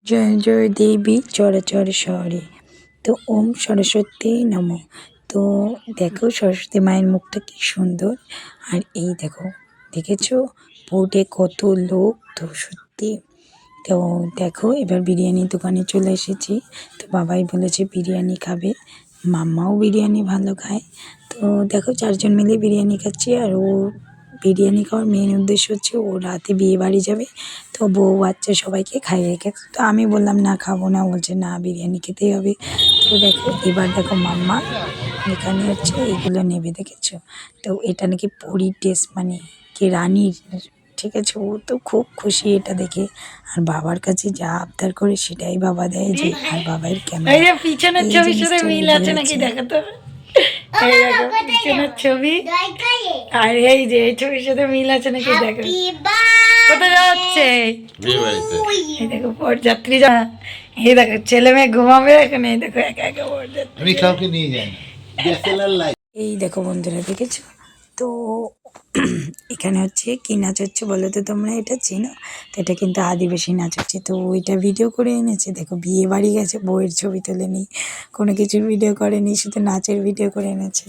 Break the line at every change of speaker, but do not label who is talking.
জয় জয় দেবী চরাচর শহরে। তো ওম সরস্বতী নমঃ। তো দেখো সরস্বতী মায়ের মুখটা কি সুন্দর। আর এই দেখো, দেখেছো বোর্ডে কত লোক, তো সত্যি। তো দেখো এবার বিরিয়ানির দোকানে চলে এসেছি। তো বাবাই বলেছে বিরিয়ানি খাবে, মাম্মাও বিরিয়ানি ভালো খায়। তো দেখো চারজন মিলে বিরিয়ানি খাচ্ছি। আর ও বিরিয়ানি খাওয়ার মেন উদ্দেশ্য হচ্ছে ও রাতে বিয়ে বাড়ি যাবে, তো বউ বাচ্চা সবাইকে খাইয়ে রেখেছে। তো আমি বললাম না খাবো না, বলছে না বিরিয়ানি খেতেই হবে। তো দেখো এবার দেখো মাম্মা এখানে হচ্ছে এইগুলো নেবে, দেখেছো? তো এটা নাকি পরীর ড্রেস, মানে কি রানীর, ঠিক আছে? ও তো খুব খুশি এটা দেখে। আর বাবার কাছে যা আবদার করে সেটাই বাবা দেয় যে। আর বাবার
এই
ক্যামেরা
যে পিছনের
এই
ছবির সাথে
জিনিসটা
মিল
রেডি
আছে নাকি
হয়েছে।
দেখো তো। এই দেখো পিছনের ছবি আর এই যে এই ছবির সাথে মিল আছে নাকি দেখো। কোথায় যাচ্ছে? এই দেখো বরযাত্রী যা। এই দেখো ছেলে মেয়ে ঘুমাবে এখানে, এই দেখো একা একা বরযাত্রী।
আমি কাউকে নিয়ে যাই না, ডিএসএলআর লাইট।
এই দেখো বন্ধুরা, দেখেছো তো? এখানে হচ্ছে কি নাচ হচ্ছে বলো তো তোমরা? এটা চেনো? তো এটা কিন্তু আদিবাসী নাচ হচ্ছে। তো ওইটা ভিডিও করে এনেছে। দেখো বিয়ে বাড়ি গেছে, বউয়ের ছবি তোলেনি, কোনো কিছুর ভিডিও করেনি, শুধু নাচের ভিডিও করে এনেছে।